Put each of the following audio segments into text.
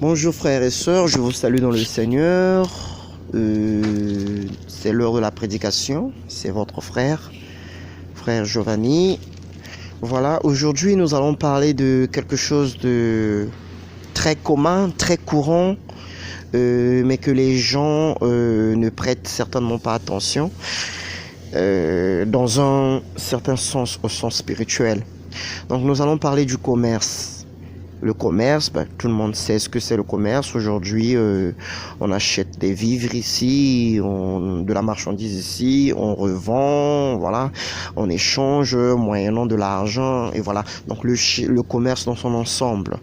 Bonjour frères et sœurs, je vous salue dans le Seigneur. C'est l'heure de la prédication, c'est votre frère Giovanni. Voilà, aujourd'hui nous allons parler de quelque chose de très commun, très courant, mais que les gens ne prêtent certainement pas attention, dans un certain sens, au sens spirituel. Donc nous allons parler du commerce. Le commerce, tout le monde sait ce que c'est le commerce. Aujourd'hui, on achète des vivres ici, de la marchandise ici, on revend, voilà, on échange moyennant de l'argent, et voilà. Donc le commerce dans son ensemble.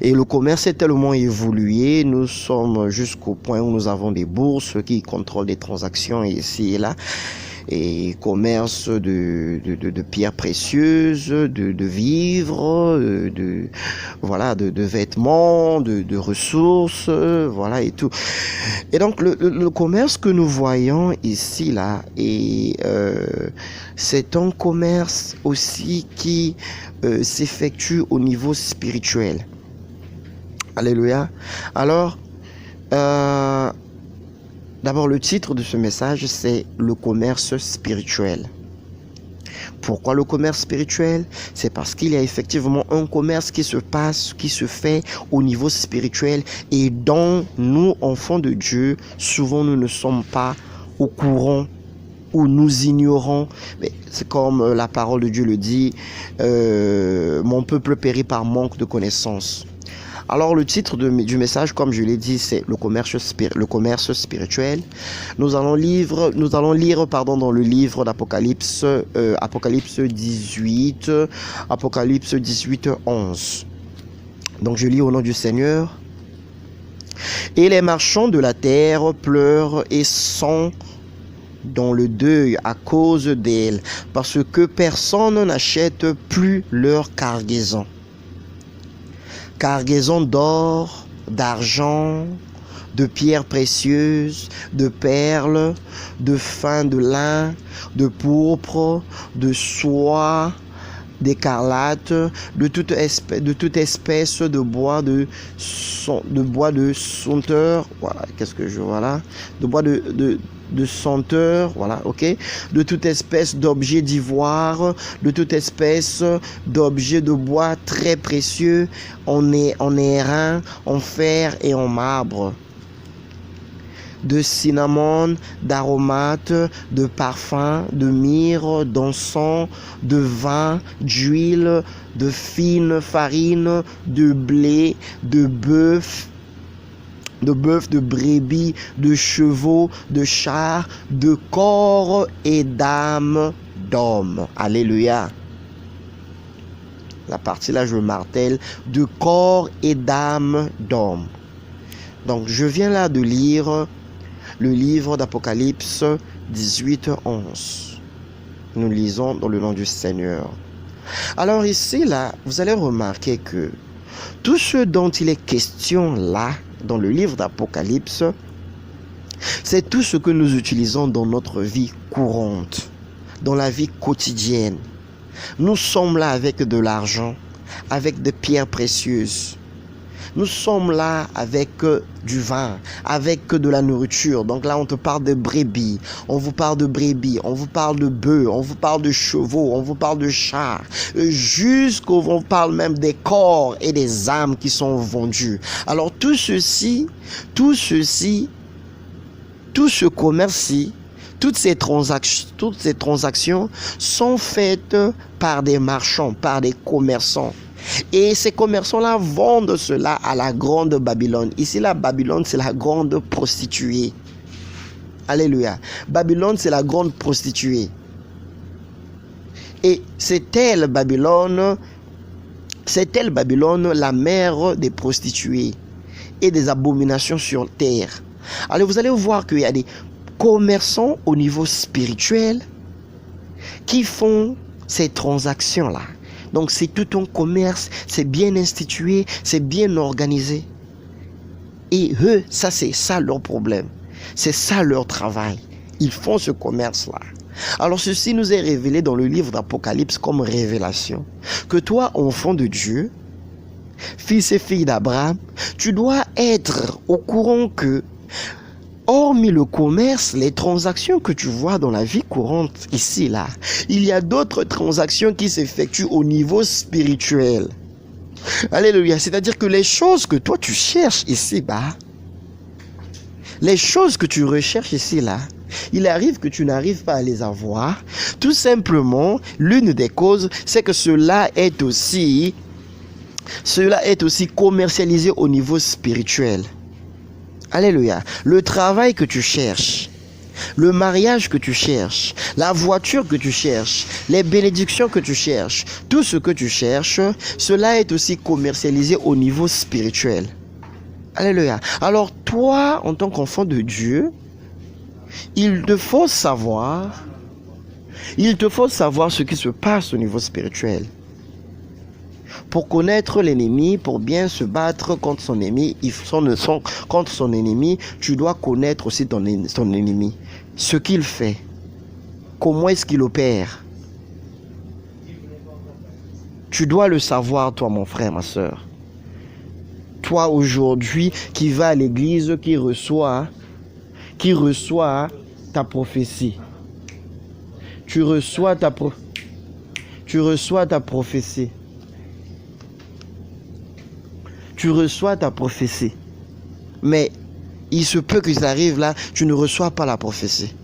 Et le commerce est tellement évolué, nous sommes jusqu'au point où nous avons des bourses qui contrôlent des transactions ici et là. Et commerce de pierres précieuses, de vivres, de vêtements, de ressources, voilà et tout. Et donc le commerce que nous voyons ici là, c'est un commerce aussi qui s'effectue au niveau spirituel. Alléluia. Alors, d'abord, le titre de ce message, c'est le commerce spirituel. Pourquoi le commerce spirituel? C'est parce qu'il y a effectivement un commerce qui se passe, qui se fait au niveau spirituel et dont nous, enfants de Dieu, souvent nous ne sommes pas au courant ou nous ignorons. Mais c'est comme la parole de Dieu le dit, mon peuple périt par manque de connaissances. Alors le titre du message, comme je l'ai dit, c'est le commerce spirituel. Nous allons lire dans le livre d'Apocalypse, Apocalypse 18, 11. Donc je lis au nom du Seigneur. Et les marchands de la terre pleurent et sont dans le deuil à cause d'elle, parce que personne n'achète plus leur cargaison. Cargaison d'or, d'argent, de pierres précieuses, de perles, de fin de lin, de pourpre, de soie, d'écarlate, de toute espèce de bois de senteur, voilà, qu'est-ce que je vois là, de bois de senteur, voilà, ok, de toute espèce d'objets d'ivoire, de toute espèce d'objets de bois très précieux, en airain, en fer et en marbre, de cinnamon, d'aromates, de parfums, de myrrhe, d'encens, de vin, d'huile, de fine farine, de blé, de bœuf, de brebis, de chevaux, de chars, de corps et d'âmes d'hommes. Alléluia. La partie là, je martèle, de corps et d'âmes d'hommes. Donc, je viens là de lire le livre d'Apocalypse 18, 11. Nous lisons dans le nom du Seigneur. Alors ici, là, vous allez remarquer que tout ce dont il est question là, dans le livre d'Apocalypse, c'est tout ce que nous utilisons dans notre vie courante, dans la vie quotidienne. Nous sommes là avec de l'argent, avec des pierres précieuses. Nous sommes là avec du vin, avec de la nourriture. Donc là, on te parle de brebis, on vous parle de brebis, on vous parle de bœufs, on vous parle de chevaux, on vous parle de chars, on parle même des corps et des âmes qui sont vendus. Alors tout ce commerce-ci, toutes ces transactions sont faites par des marchands, par des commerçants. Et ces commerçants-là vendent cela à la grande Babylone. Ici, la Babylone, c'est la grande prostituée. Alléluia. Babylone, c'est la grande prostituée. Et c'est elle, Babylone, la mère des prostituées et des abominations sur terre. Alors, vous allez voir qu'il y a des commerçants au niveau spirituel qui font ces transactions-là. Donc c'est tout un commerce, c'est bien institué, c'est bien organisé. Et eux, c'est ça leur problème. C'est ça leur travail. Ils font ce commerce-là. Alors ceci nous est révélé dans le livre d'Apocalypse comme révélation. Que toi, enfant de Dieu, fils et filles d'Abraham, tu dois être au courant que, hormis le commerce, les transactions que tu vois dans la vie courante ici, là, il y a d'autres transactions qui s'effectuent au niveau spirituel. Alléluia. C'est-à-dire que les choses que toi tu cherches ici-bas, les choses que tu recherches ici-là, il arrive que tu n'arrives pas à les avoir. Tout simplement, l'une des causes, c'est que cela est aussi commercialisé au niveau spirituel. Alléluia. Le travail que tu cherches, le mariage que tu cherches, la voiture que tu cherches, les bénédictions que tu cherches, tout ce que tu cherches, cela est aussi commercialisé au niveau spirituel. Alléluia. Alors toi, en tant qu'enfant de Dieu, il te faut savoir ce qui se passe au niveau spirituel. Pour connaître l'ennemi, pour bien se battre contre son ennemi, tu dois connaître aussi ton ennemi. Ce qu'il fait. Comment est-ce qu'il opère. Tu dois le savoir, toi, mon frère, ma soeur. Toi, aujourd'hui, qui va à l'église, qui reçoit ta prophétie. Tu reçois ta prophétie. Tu reçois ta prophétie. Mais il se peut que ça arrive là, tu ne reçois pas la prophétie.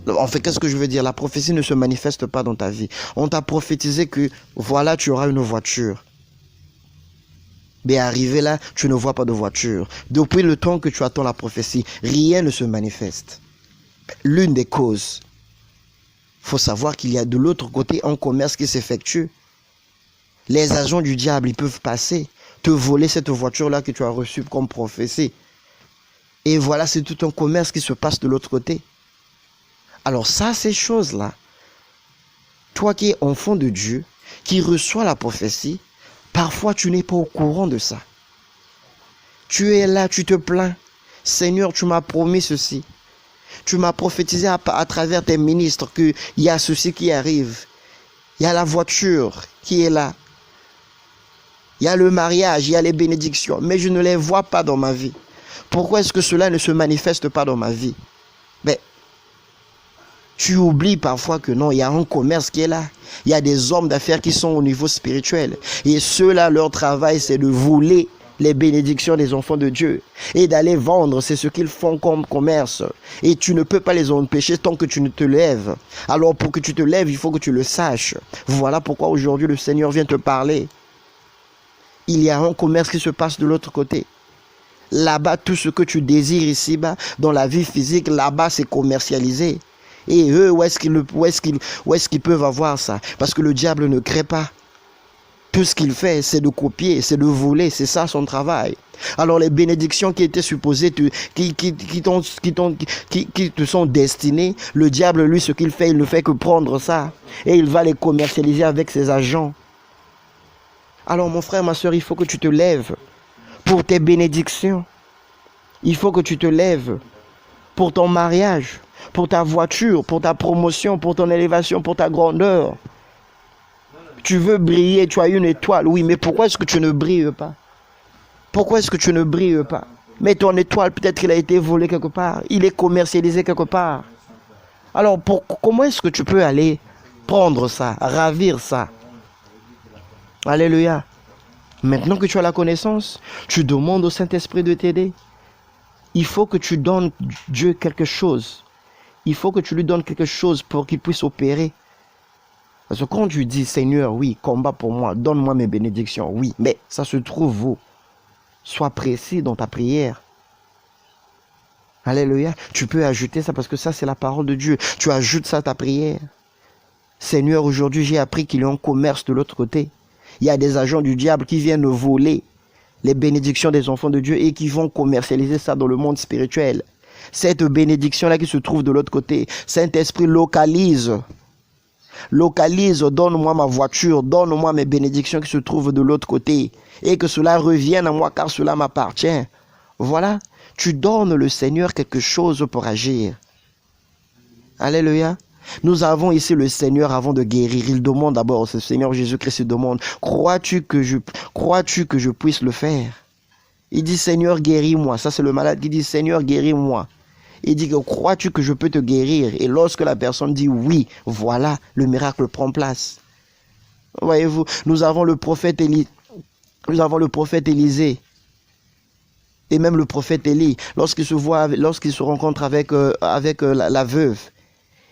En fait, qu'est-ce que je veux dire? La prophétie ne se manifeste pas dans ta vie. On t'a prophétisé que voilà, tu auras une voiture. Mais arrivé là, tu ne vois pas de voiture. Depuis le temps que tu attends la prophétie, rien ne se manifeste. L'une des causes, il faut savoir qu'il y a de l'autre côté un commerce qui s'effectue. Les agents du diable, ils peuvent passer, te voler cette voiture-là que tu as reçue comme prophétie. Et voilà, c'est tout un commerce qui se passe de l'autre côté. Alors ça, ces choses-là, toi qui es enfant de Dieu, qui reçois la prophétie, parfois tu n'es pas au courant de ça. Tu es là, tu te plains. Seigneur, tu m'as promis ceci. Tu m'as prophétisé à travers tes ministres qu'il y a ceci qui arrive. Il y a la voiture qui est là. Il y a le mariage, il y a les bénédictions. Mais je ne les vois pas dans ma vie. Pourquoi est-ce que cela ne se manifeste pas dans ma vie? Mais tu oublies parfois que non, il y a un commerce qui est là. Il y a des hommes d'affaires qui sont au niveau spirituel. Et ceux-là, leur travail, c'est de voler les bénédictions des enfants de Dieu. Et d'aller vendre, c'est ce qu'ils font comme commerce. Et tu ne peux pas les empêcher tant que tu ne te lèves. Alors pour que tu te lèves, il faut que tu le saches. Voilà pourquoi aujourd'hui le Seigneur vient te parler. Il y a un commerce qui se passe de l'autre côté. Là-bas, tout ce que tu désires ici-bas, dans la vie physique, là-bas, c'est commercialisé. Et eux, où est-ce qu'ils peuvent avoir ça? Parce que le diable ne crée pas. Tout ce qu'il fait, c'est de copier, c'est de voler, c'est ça son travail. Alors les bénédictions qui étaient supposées, qui te sont destinées, le diable, lui, ce qu'il fait, il ne fait que prendre ça. Et il va les commercialiser avec ses agents. Alors mon frère, ma soeur, il faut que tu te lèves pour tes bénédictions. Il faut que tu te lèves pour ton mariage, pour ta voiture, pour ta promotion, pour ton élévation, pour ta grandeur. Tu veux briller, tu as une étoile, oui, mais pourquoi est-ce que tu ne brilles pas? Pourquoi est-ce que tu ne brilles pas? Mais ton étoile, peut-être qu'il a été volé quelque part, il est commercialisé quelque part. Alors, comment est-ce que tu peux aller prendre ça, ravir ça? Alléluia. Maintenant que tu as la connaissance, tu demandes au Saint-Esprit de t'aider. Il faut que tu donnes Dieu quelque chose. Il faut que tu lui donnes quelque chose pour qu'il puisse opérer. Parce que quand tu dis, Seigneur, oui, combat pour moi, donne-moi mes bénédictions, oui, mais ça se trouve où? Sois précis dans ta prière. Alléluia. Tu peux ajouter ça parce que ça, c'est la parole de Dieu. Tu ajoutes ça à ta prière. Seigneur, aujourd'hui, j'ai appris qu'il y a un commerce de l'autre côté. Il y a des agents du diable qui viennent voler les bénédictions des enfants de Dieu et qui vont commercialiser ça dans le monde spirituel. Cette bénédiction-là qui se trouve de l'autre côté, Saint-Esprit localise, donne-moi ma voiture, donne-moi mes bénédictions qui se trouvent de l'autre côté et que cela revienne à moi car cela m'appartient. Voilà, tu donnes le Seigneur quelque chose pour agir. Alléluia. Nous avons ici le Seigneur avant de guérir. Il demande d'abord, ce Seigneur Jésus-Christ demande, crois-tu que je puisse le faire? Il dit, Seigneur, guéris-moi. Ça, c'est le malade qui dit, Seigneur, guéris-moi. Il dit, crois-tu que je peux te guérir? Et lorsque la personne dit oui, voilà, le miracle prend place. Voyez-vous, nous avons le prophète Élisée. Et même le prophète Élie, lorsqu'il se rencontre avec la veuve,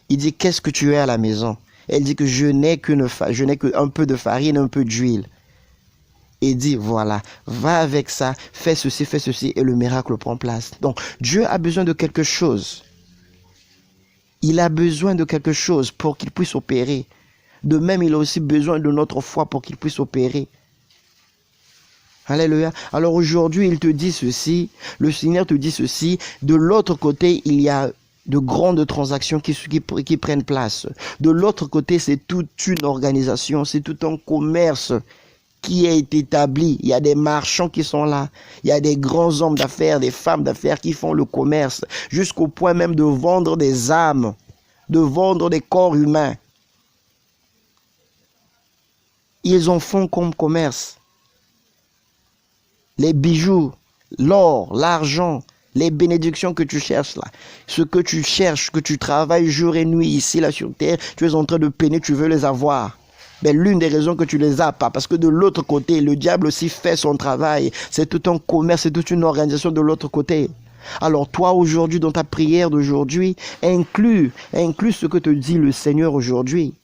il dit, qu'est-ce que tu as à la maison? Elle dit que je n'ai qu'un peu de farine, un peu d'huile. Et dit, voilà, va avec ça, fais ceci, et le miracle prend place. Donc, Dieu a besoin de quelque chose. Il a besoin de quelque chose pour qu'il puisse opérer. De même, il a aussi besoin de notre foi pour qu'il puisse opérer. Alléluia. Alors aujourd'hui, il te dit ceci, le Seigneur te dit ceci. De l'autre côté, il y a de grandes transactions qui prennent place. De l'autre côté, c'est toute une organisation, c'est tout un commerce qui est établi. Il y a des marchands qui sont là. Il y a des grands hommes d'affaires, des femmes d'affaires qui font le commerce, jusqu'au point même de vendre des âmes, de vendre des corps humains. Ils en font comme commerce. Les bijoux, l'or, l'argent, les bénédictions que tu cherches là, ce que tu cherches, que tu travailles jour et nuit ici, là sur terre, tu es en train de peiner, tu veux les avoir. Mais l'une des raisons que tu les as pas, parce que de l'autre côté, le diable aussi fait son travail. C'est tout un commerce, c'est toute une organisation de l'autre côté. Alors toi aujourd'hui, dans ta prière d'aujourd'hui, inclus ce que te dit le Seigneur aujourd'hui.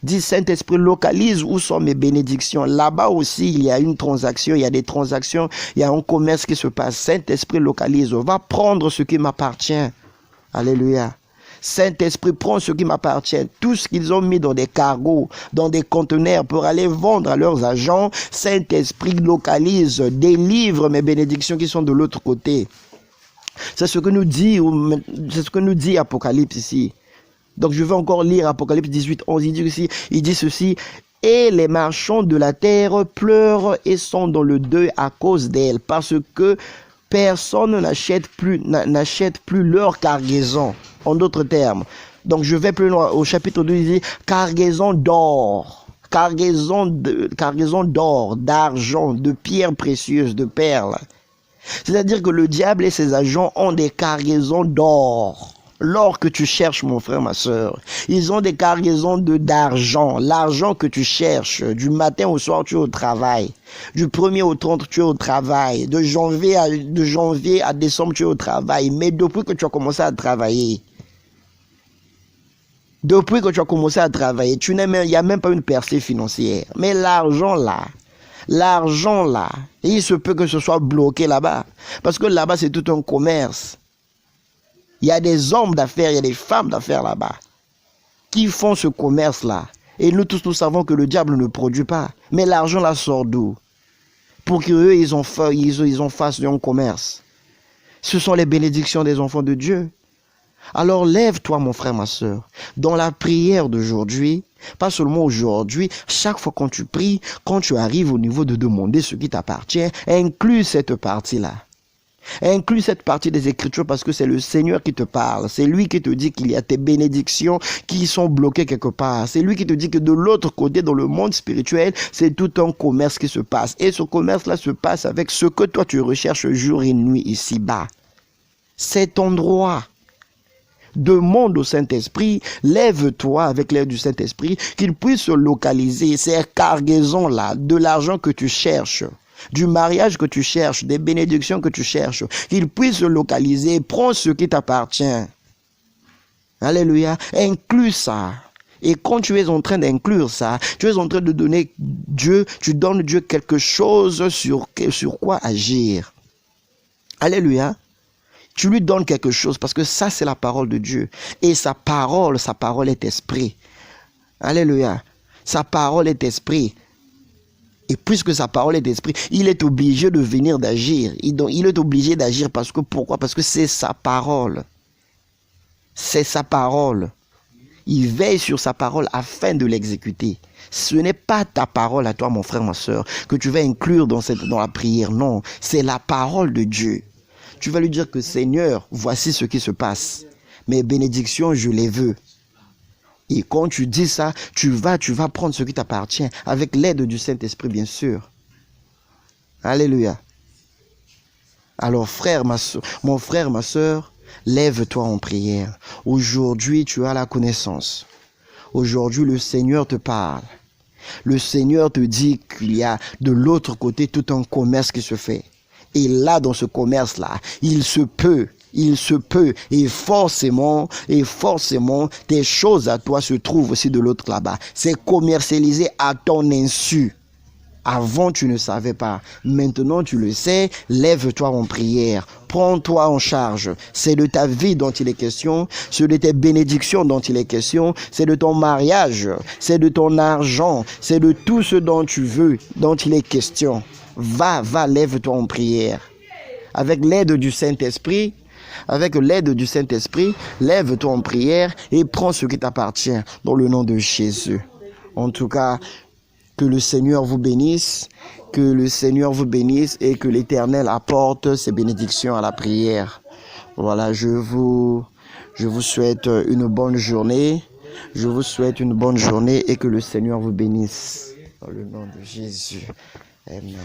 Dis, Saint-Esprit, localise où sont mes bénédictions. Là-bas aussi, il y a une transaction, il y a des transactions, il y a un commerce qui se passe. Saint-Esprit, localise. Va prendre ce qui m'appartient. Alléluia. Saint-Esprit, prends ce qui m'appartient. Tout ce qu'ils ont mis dans des cargos, dans des conteneurs pour aller vendre à leurs agents. Saint-Esprit, localise, délivre mes bénédictions qui sont de l'autre côté. C'est ce que nous dit Apocalypse ici. Donc je vais encore lire Apocalypse 18, 11. Il dit ceci. Et les marchands de la terre pleurent et sont dans le deuil à cause d'elle, parce que personne n'achète plus leur cargaison. En d'autres termes. Donc je vais plus loin. Au chapitre 2, il dit cargaison d'or. Cargaison d'or, d'argent, de pierres précieuses, de perles. C'est-à-dire que le diable et ses agents ont des cargaisons d'or. L'or que tu cherches, mon frère, ma soeur. Ils ont des cargaisons d'argent. L'argent que tu cherches. Du matin au soir, tu es au travail. Du 1er au 30, tu es au travail. De janvier à décembre, tu es au travail. Mais depuis que tu as commencé à travailler, il n'y a même pas une percée financière. Mais l'argent là, il se peut que ce soit bloqué là-bas. Parce que là-bas, c'est tout un commerce. Il y a des hommes d'affaires, il y a des femmes d'affaires là-bas qui font ce commerce-là. Et nous tous, nous savons que le diable ne produit pas. Mais l'argent là sort d'où? Pour qu'eux, ils fassent un commerce. Ce sont les bénédictions des enfants de Dieu. Alors lève-toi, mon frère, ma soeur, dans la prière d'aujourd'hui, pas seulement aujourd'hui, chaque fois quand tu pries, quand tu arrives au niveau de demander ce qui t'appartient, inclus cette partie-là. Inclus cette partie des Écritures parce que c'est le Seigneur qui te parle. C'est lui qui te dit qu'il y a tes bénédictions qui sont bloquées quelque part. C'est lui qui te dit que de l'autre côté, dans le monde spirituel, c'est tout un commerce qui se passe. Et ce commerce-là se passe avec ce que toi tu recherches jour et nuit ici-bas. Cet endroit. Demande au Saint-Esprit, lève-toi avec l'aide du Saint-Esprit, qu'il puisse localiser ces cargaisons-là, de l'argent que tu cherches, du mariage que tu cherches, des bénédictions que tu cherches, qu'il puisse localiser, prends ce qui t'appartient. Alléluia, inclus ça. Et quand tu es en train d'inclure ça, tu es en train de donner Dieu, tu donnes Dieu quelque chose sur quoi agir. Alléluia. Tu lui donnes quelque chose parce que ça c'est la parole de Dieu. Et sa parole est esprit. Alléluia. Sa parole est esprit. Et puisque sa parole est esprit, il est obligé de venir d'agir. Il est obligé d'agir parce que pourquoi? Parce que c'est sa parole. C'est sa parole. Il veille sur sa parole afin de l'exécuter. Ce n'est pas ta parole à toi, mon frère, ma soeur, que tu vas inclure dans la prière. Non, c'est la parole de Dieu. Tu vas lui dire que Seigneur, voici ce qui se passe. Mes bénédictions, je les veux. Et quand tu dis ça, tu vas prendre ce qui t'appartient avec l'aide du Saint-Esprit, bien sûr. Alléluia. Alors mon frère, ma soeur, lève-toi en prière. Aujourd'hui, tu as la connaissance. Aujourd'hui, le Seigneur te parle. Le Seigneur te dit qu'il y a de l'autre côté tout un commerce qui se fait. Et là, dans ce commerce-là, il se peut, et forcément, tes choses à toi se trouvent aussi de l'autre là-bas. C'est commercialisé à ton insu. Avant, tu ne savais pas. Maintenant, tu le sais. Lève-toi en prière. Prends-toi en charge. C'est de ta vie dont il est question. C'est de tes bénédictions dont il est question. C'est de ton mariage. C'est de ton argent. C'est de tout ce dont tu veux, dont il est question. Va, lève-toi en prière. Avec l'aide du Saint-Esprit, lève-toi en prière et prends ce qui t'appartient dans le nom de Jésus. En tout cas, que le Seigneur vous bénisse, et que l'Éternel apporte ses bénédictions à la prière. Voilà, je vous souhaite une bonne journée. Et que le Seigneur vous bénisse. Dans le nom de Jésus. Amen.